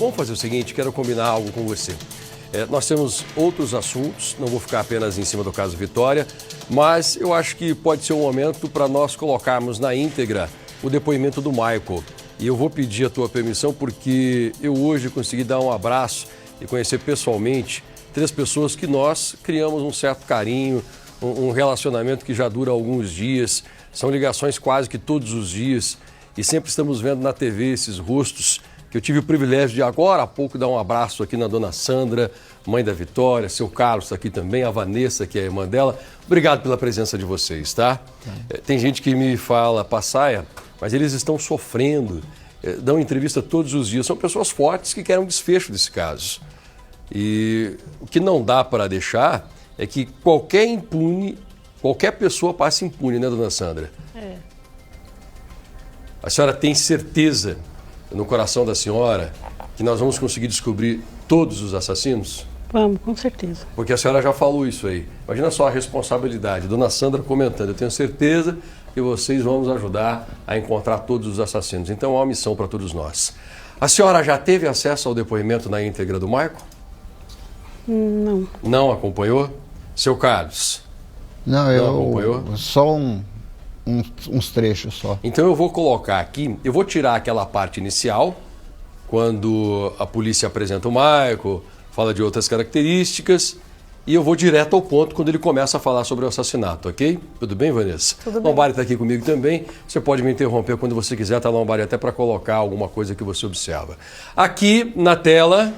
vamos fazer o seguinte, quero combinar algo com você. Nós temos outros assuntos, não vou ficar apenas em cima do caso Vitória, mas eu acho que pode ser um momento para nós colocarmos na íntegra o depoimento do Michael. E eu vou pedir a tua permissão porque eu hoje consegui dar um abraço e conhecer pessoalmente 3 pessoas que nós criamos um certo carinho, um relacionamento que já dura alguns dias, são ligações quase que todos os dias e sempre estamos vendo na TV esses rostos que eu tive o privilégio de agora há pouco dar um abraço aqui na dona Sandra, mãe da Vitória, seu Carlos está aqui também, a Vanessa, que é a irmã dela. Obrigado pela presença de vocês, tá? Tem gente que me fala, Passaia, mas eles estão sofrendo, dão entrevista todos os dias, são pessoas fortes que querem um desfecho desse caso. E o que não dá para deixar é que qualquer pessoa passe impune, né, dona Sandra? A senhora tem certeza no coração da senhora que nós vamos conseguir descobrir todos os assassinos? Vamos, com certeza. Porque a senhora já falou isso aí. Imagina só a responsabilidade. Dona Sandra comentando, eu tenho certeza que vocês vão nos ajudar a encontrar todos os assassinos. Então é uma missão para todos nós. A senhora já teve acesso ao depoimento na íntegra do Michael? Não. Não acompanhou? Seu Carlos? Não, acompanhou? Só uns trechos só. Então eu vou colocar aqui, eu vou tirar aquela parte inicial, quando a polícia apresenta o Michael, fala de outras características, e eu vou direto ao ponto quando ele começa a falar sobre o assassinato, ok? Tudo bem, Vanessa? Tudo bem. Lombari está aqui comigo também, você pode me interromper quando você quiser, tá, Lombari, até para colocar alguma coisa que você observa. Aqui na tela,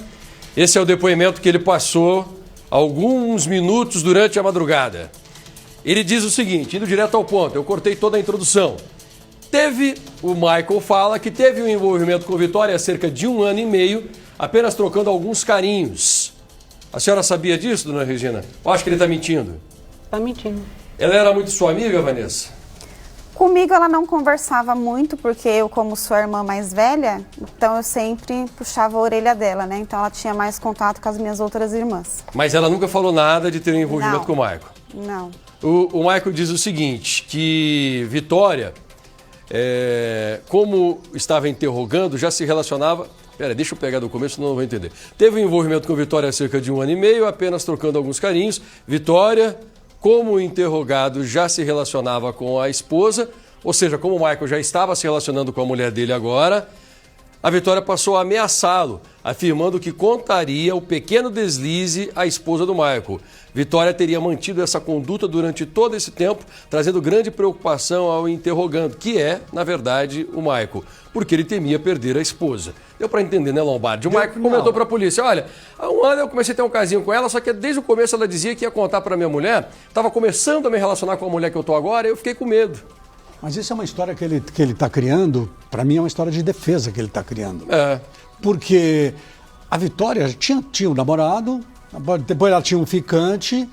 esse é o depoimento que ele passou alguns minutos durante a madrugada. Ele diz o seguinte, indo direto ao ponto, eu cortei toda a introdução. O Michael fala que teve um envolvimento com Vitória há cerca de 1 ano e meio, apenas trocando alguns carinhos. A senhora sabia disso, dona Regina? Eu acho que ele está mentindo. Está mentindo. Ela era muito sua amiga, Vanessa? Comigo ela não conversava muito, porque eu, como sua irmã mais velha, então eu sempre puxava a orelha dela, né? Então ela tinha mais contato com as minhas outras irmãs. Mas ela nunca falou nada de ter um envolvimento Não. com o Michael? Não. O Michael diz o seguinte, que Vitória, como estava interrogando, já se relacionava... deixa eu pegar do começo, senão não vou entender. Teve um envolvimento com Vitória há cerca de 1 ano e meio, apenas trocando alguns carinhos. Vitória, como interrogado, já se relacionava com a esposa, ou seja, como o Michael já estava se relacionando com a mulher dele agora, a Vitória passou a ameaçá-lo, afirmando que contaria o pequeno deslize à esposa do Michael. Vitória teria mantido essa conduta durante todo esse tempo, trazendo grande preocupação ao interrogando, que é, na verdade, o Michael, porque ele temia perder a esposa. Deu para entender, né, Lombardi? O Michael comentou para a polícia, olha, há 1 ano eu comecei a ter um casinho com ela, só que desde o começo ela dizia que ia contar para minha mulher, estava começando a me relacionar com a mulher que eu estou agora, e eu fiquei com medo. Mas isso é uma história que ele está criando, para mim é uma história de defesa que ele está criando. Porque a Vitória tinha um namorado, depois ela tinha um ficante,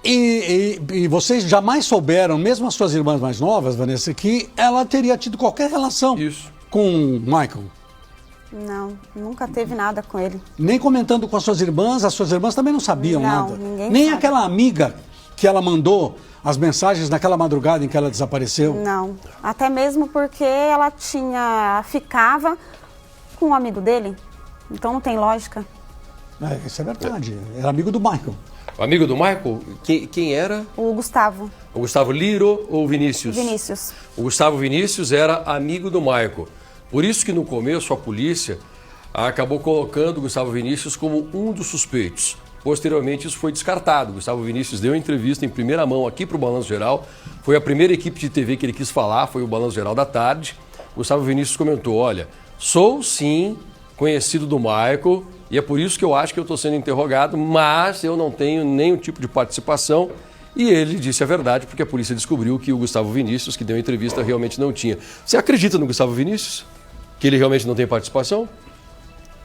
e vocês jamais souberam, mesmo as suas irmãs mais novas, Vanessa, que ela teria tido qualquer relação com o Michael. Não, nunca teve nada com ele. Nem comentando com as suas irmãs também não sabiam nada. Ninguém Nem sabe. aquela amiga que ela mandou as mensagens naquela madrugada em que ela desapareceu. Não, até mesmo porque ela ficava com um amigo dele, então não tem lógica. Isso é verdade, era amigo do Michael. O amigo do Michael, quem era? O Gustavo. O Gustavo Liro ou o Vinícius? Vinícius. O Gustavo Vinícius era amigo do Michael. Por isso que no começo a polícia acabou colocando o Gustavo Vinícius como um dos suspeitos. Posteriormente isso foi descartado. O Gustavo Vinícius deu entrevista em primeira mão aqui para o Balanço Geral. Foi a primeira equipe de TV que ele quis falar, foi o Balanço Geral da tarde. O Gustavo Vinícius comentou, olha, sou sim conhecido do Michael e é por isso que eu acho que eu estou sendo interrogado, mas eu não tenho nenhum tipo de participação. E ele disse a verdade, porque a polícia descobriu que o Gustavo Vinícius, que deu a entrevista, realmente não tinha. Você acredita no Gustavo Vinícius? Que ele realmente não tem participação?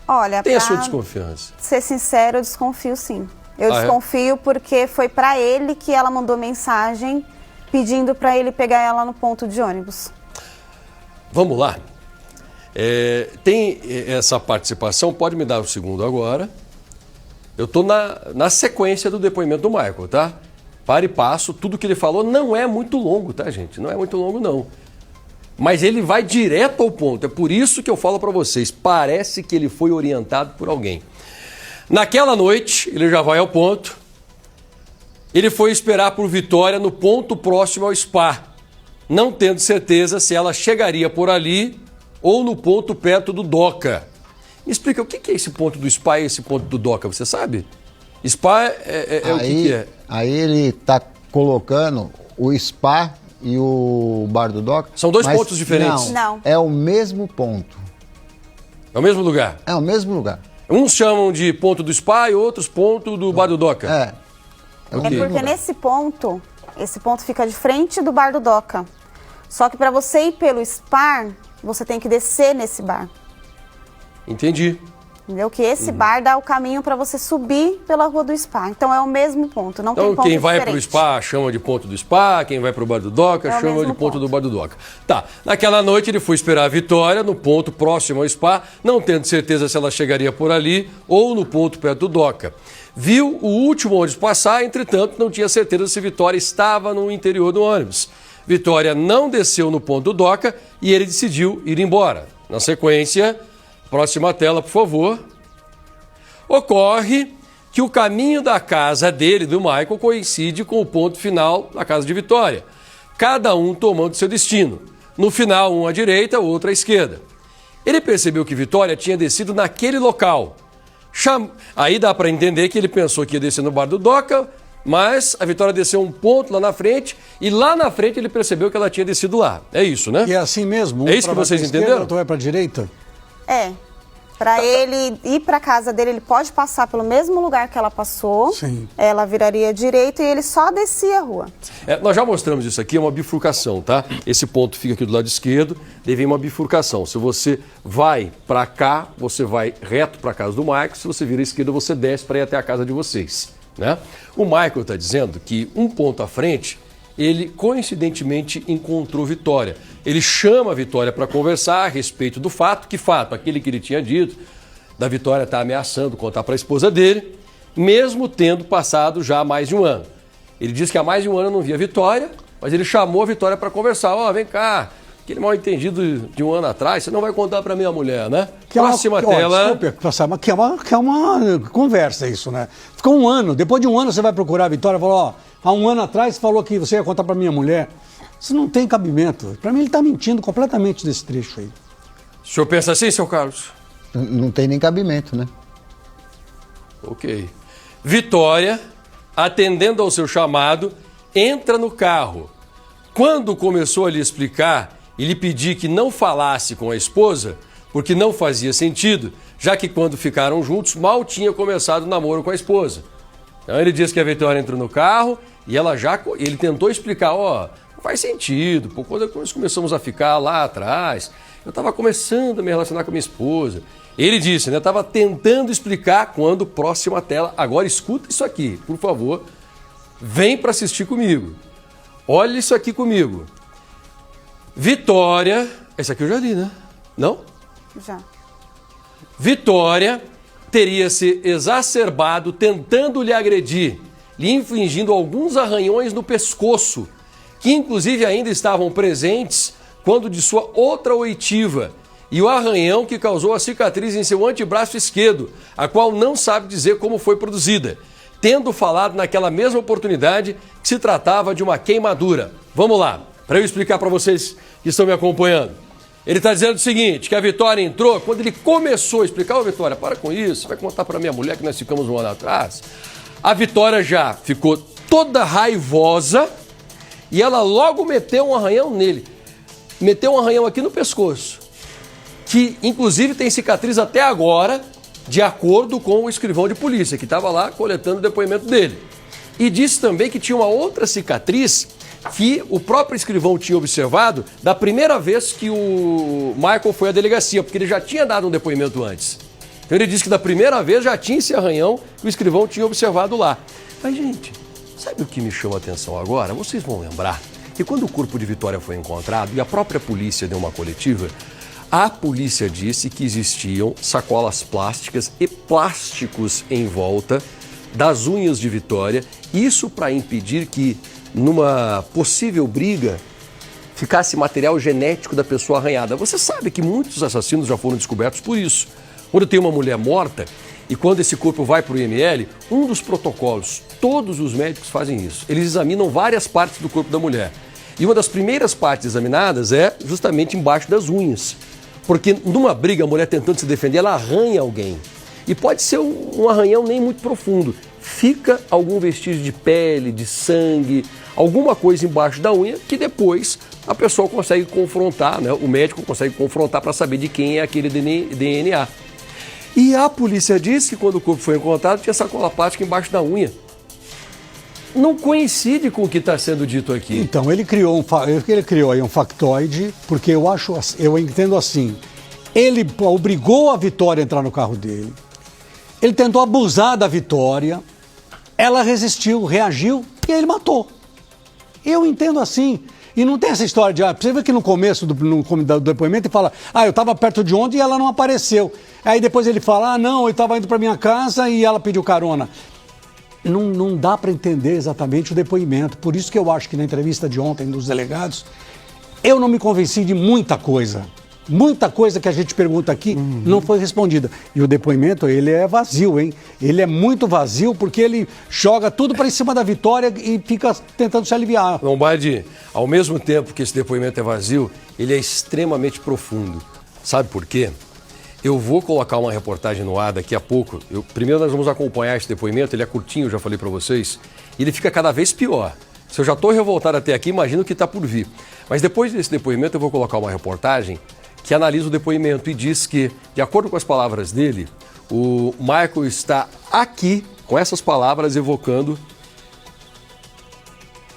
Olha, tem a sua desconfiança. Ser sincero, eu desconfio sim. Eu desconfio porque foi para ele que ela mandou mensagem pedindo para ele pegar ela no ponto de ônibus. Vamos lá. Tem essa participação, pode me dar um segundo agora. Eu estou na sequência do depoimento do Michael, tá? Para e passo, tudo que ele falou não é muito longo, tá, gente? Não é muito longo, não. Mas ele vai direto ao ponto. É por isso que eu falo para vocês, parece que ele foi orientado por alguém. Naquela noite, ele já vai ao ponto. Ele foi esperar por Vitória no ponto próximo ao spa, não tendo certeza se ela chegaria por ali ou no ponto perto do Doca. Me explica, o que é esse ponto do spa e esse ponto do Doca, você sabe? Spa o que é? Aí ele está colocando o spa e o bar do Doca. São dois pontos diferentes? Não. É o mesmo ponto. É o mesmo lugar? É o mesmo lugar. Uns chamam de ponto do spa e outros ponto do bar do Doca. É. É porque nesse ponto, esse ponto fica de frente do bar do Doca. Só que para você ir pelo spa, você tem que descer nesse bar. Entendi. Entendeu? Que esse bar dá o caminho para você subir pela rua do spa. Então é o mesmo ponto, não tem Então ponto quem vai diferente. pro spa chama de ponto do spa, quem vai pro bar do Doca É o chama de mesmo ponto ponto. do bar do Doca. Tá, naquela noite ele foi esperar a Vitória no ponto próximo ao spa, não tendo certeza se ela chegaria por ali ou no ponto perto do Doca. Viu o último ônibus passar, entretanto não tinha certeza se Vitória estava no interior do ônibus. Vitória não desceu no ponto do Doca e ele decidiu ir embora. Na sequência, próxima tela, por favor. Ocorre que o caminho da casa dele, do Michael, coincide com o ponto final da casa de Vitória. Cada um tomando seu destino. No final, um à direita, o outro à esquerda. Ele percebeu que Vitória tinha descido naquele local. Aí dá para entender que ele pensou que ia descer no bar do Doca, mas a Vitória desceu um ponto lá na frente e lá na frente ele percebeu que ela tinha descido lá. É isso, né? E é assim mesmo? É isso que vocês entenderam? Outro vai para a direita? É. Para ele ir para casa dele, ele pode passar pelo mesmo lugar que ela passou. Sim. Ela viraria direita e ele só descia a rua. Nós já mostramos isso aqui, é uma bifurcação, tá? Esse ponto fica aqui do lado esquerdo, daí vem uma bifurcação. Se você vai para cá, você vai reto para a casa do Michael. Se você vira à esquerda, você desce para ir até a casa de vocês, né? O Michael está dizendo que um ponto à frente, ele coincidentemente encontrou Vitória. Ele chama a Vitória para conversar a respeito do fato. Que fato? Aquele que ele tinha dito, da Vitória estar ameaçando contar para a esposa dele, mesmo tendo passado já mais de um ano. Ele diz que há mais de um ano não via Vitória, mas ele chamou a Vitória para conversar. Vem cá, aquele mal entendido de um ano atrás, você não vai contar para minha mulher, né? Próxima tela. Desculpe, mas que é uma conversa isso, né? Ficou um ano, depois de um ano você vai procurar a Vitória e fala, há um ano atrás você falou que você ia contar para minha mulher. Isso não tem cabimento. Para mim ele está mentindo completamente desse trecho aí. O senhor pensa assim, seu Carlos? Não tem nem cabimento, né? Ok. Vitória, atendendo ao seu chamado, entra no carro. Quando começou a lhe explicar e lhe pedir que não falasse com a esposa, porque não fazia sentido, já que quando ficaram juntos, mal tinha começado o namoro com a esposa. Então ele disse que a Vitória entrou no carro e ele tentou explicar, não faz sentido, pô, quando nós começamos a ficar lá atrás, eu estava começando a me relacionar com a minha esposa. Ele disse, né, estava tentando explicar quando, próxima tela, agora escuta isso aqui, por favor, vem para assistir comigo. Olha isso aqui comigo. Vitória, esse aqui eu já li, né? Não? Já. Vitória teria se exacerbado tentando lhe agredir, lhe infligindo alguns arranhões no pescoço, que inclusive ainda estavam presentes quando de sua outra oitiva, e o arranhão que causou a cicatriz em seu antebraço esquerdo, a qual não sabe dizer como foi produzida, tendo falado naquela mesma oportunidade que se tratava de uma queimadura. Vamos lá, para eu explicar para vocês que estão me acompanhando. Ele está dizendo o seguinte, que a Vitória entrou, quando ele começou a explicar, Vitória, para com isso, vai contar para minha mulher que nós ficamos um ano atrás. A Vitória já ficou toda raivosa e ela logo meteu um arranhão nele. Meteu um arranhão aqui no pescoço, que inclusive tem cicatriz até agora, de acordo com o escrivão de polícia, que estava lá coletando o depoimento dele. E disse também que tinha uma outra cicatriz que o próprio escrivão tinha observado da primeira vez que o Michael foi à delegacia, porque ele já tinha dado um depoimento antes. Então ele disse que da primeira vez já tinha esse arranhão que o escrivão tinha observado lá. Mas, gente, sabe o que me chama a atenção agora? Vocês vão lembrar que quando o corpo de Vitória foi encontrado e a própria polícia deu uma coletiva, a polícia disse que existiam sacolas plásticas e plásticos em volta das unhas de Vitória, isso para impedir que numa possível briga, ficasse material genético da pessoa arranhada. Você sabe que muitos assassinos já foram descobertos por isso. Quando tem uma mulher morta e quando esse corpo vai para o IML, um dos protocolos, todos os médicos fazem isso. Eles examinam várias partes do corpo da mulher. E uma das primeiras partes examinadas é justamente embaixo das unhas. Porque numa briga, a mulher tentando se defender, ela arranha alguém. E pode ser um arranhão nem muito profundo. Fica algum vestígio de pele, de sangue, alguma coisa embaixo da unha que depois a pessoa consegue confrontar, né? O médico consegue confrontar para saber de quem é aquele DNA. E a polícia disse que quando o corpo foi encontrado tinha sacola plástica embaixo da unha. Não coincide com o que está sendo dito aqui. Então, ele criou aí um factoide, porque eu entendo assim, ele obrigou a Vitória a entrar no carro dele, ele tentou abusar da Vitória, ela resistiu, reagiu e ele matou. Eu entendo assim. E não tem essa história de... você vê que no começo do depoimento ele fala, eu estava perto de onde e ela não apareceu. Aí depois ele fala, não, eu estava indo para minha casa e ela pediu carona. Não dá para entender exatamente o depoimento. Por isso que eu acho que na entrevista de ontem dos delegados, eu não me convenci de muita coisa. Muita coisa que a gente pergunta aqui não foi respondida. E o depoimento, ele é vazio, hein? Ele é muito vazio porque ele joga tudo para em cima da Vitória e fica tentando se aliviar. Lombardi, ao mesmo tempo que esse depoimento é vazio, ele é extremamente profundo. Sabe por quê? Eu vou colocar uma reportagem no ar daqui a pouco. Primeiro nós vamos acompanhar esse depoimento, ele é curtinho, já falei para vocês, e ele fica cada vez pior. Se eu já estou revoltado até aqui, imagino o que está por vir. Mas depois desse depoimento eu vou colocar uma reportagem que analisa o depoimento e diz que, de acordo com as palavras dele, o Michael está aqui, com essas palavras, evocando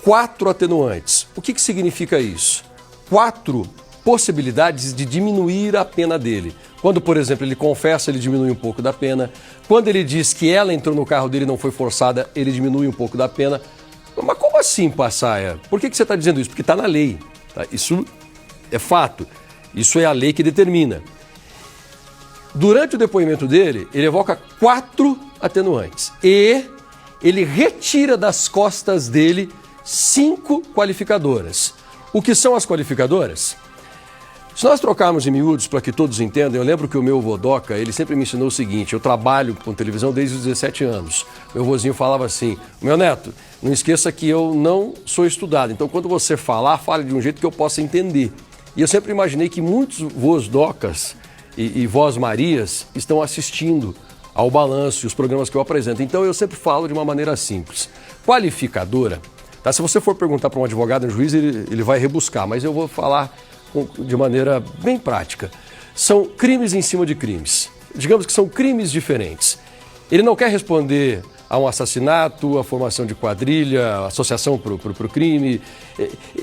4 atenuantes. O que significa isso? 4 possibilidades de diminuir a pena dele. Quando, por exemplo, ele confessa, ele diminui um pouco da pena. Quando ele diz que ela entrou no carro dele e não foi forçada, ele diminui um pouco da pena. Mas como assim, Passaia? Por que você está dizendo isso? Porque está na lei. Tá? Isso é fato. Isso é a lei que determina. Durante o depoimento dele, ele evoca 4 atenuantes. E ele retira das costas dele 5 qualificadoras. O que são as qualificadoras? Se nós trocarmos em miúdos para que todos entendam, eu lembro que o meu avô Doca, ele sempre me ensinou o seguinte, eu trabalho com televisão desde os 17 anos. Meu vozinho falava assim, meu neto, não esqueça que eu não sou estudado, então quando você falar, fale de um jeito que eu possa entender. E eu sempre imaginei que muitos vós Docas e vós Marias estão assistindo ao Balanço e os programas que eu apresento. Então eu sempre falo de uma maneira simples. Qualificadora, tá? Se você for perguntar para um advogado, um juiz, ele vai rebuscar, mas eu vou falar de maneira bem prática. São crimes em cima de crimes. Digamos que são crimes diferentes. Ele não quer responder a um assassinato, a formação de quadrilha, associação para o crime.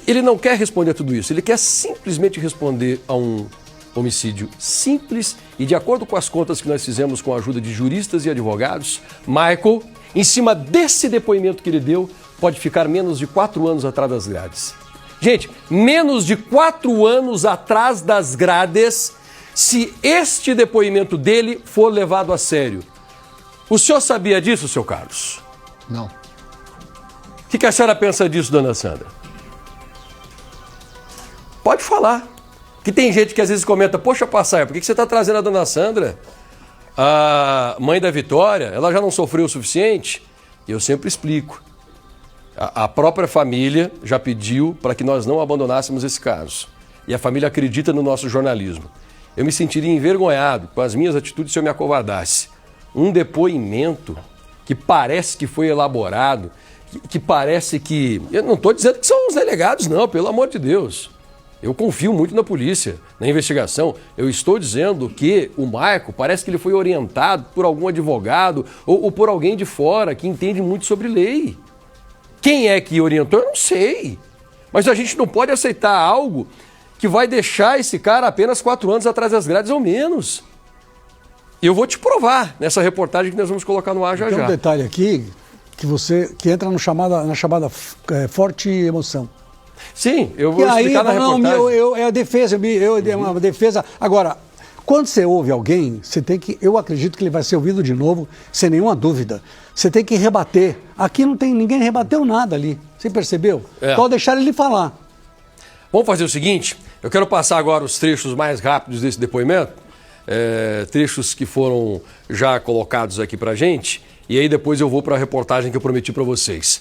Ele não quer responder a tudo isso. Ele quer simplesmente responder a um homicídio simples e, de acordo com as contas que nós fizemos com a ajuda de juristas e advogados, Michael, em cima desse depoimento que ele deu, pode ficar menos de 4 anos atrás das grades. Gente, menos de 4 anos atrás das grades, se este depoimento dele for levado a sério. O senhor sabia disso, seu Carlos? Não. O que a senhora pensa disso, dona Sandra? Pode falar. Que tem gente que às vezes comenta, poxa, Passaia, por que você está trazendo a dona Sandra? A mãe da Vitória, ela já não sofreu o suficiente? Eu sempre explico. A própria família já pediu para que nós não abandonássemos esse caso. E a família acredita no nosso jornalismo. Eu me sentiria envergonhado com as minhas atitudes se eu me acovardasse. Um depoimento que parece que foi elaborado, que parece que... Eu não estou dizendo que são os delegados, não, pelo amor de Deus. Eu confio muito na polícia, na investigação. Eu estou dizendo que o Michael parece que ele foi orientado por algum advogado ou por alguém de fora que entende muito sobre lei. Quem é que orientou? Eu não sei. Mas a gente não pode aceitar algo que vai deixar esse cara apenas 4 anos atrás das grades ou menos. Eu vou te provar nessa reportagem que nós vamos colocar no ar já. Tem um detalhe aqui que entra na chamada forte emoção. Sim, eu vou explicar na reportagem. É a defesa, é uma defesa. Agora, quando você ouve alguém, eu acredito que ele vai ser ouvido de novo, sem nenhuma dúvida. Você tem que rebater. Aqui ninguém rebateu nada ali. Você percebeu? Pode deixar ele falar. Vamos fazer o seguinte, eu quero passar agora os trechos mais rápidos desse depoimento, trechos que foram já colocados aqui pra gente, e aí depois eu vou para a reportagem que eu prometi para vocês.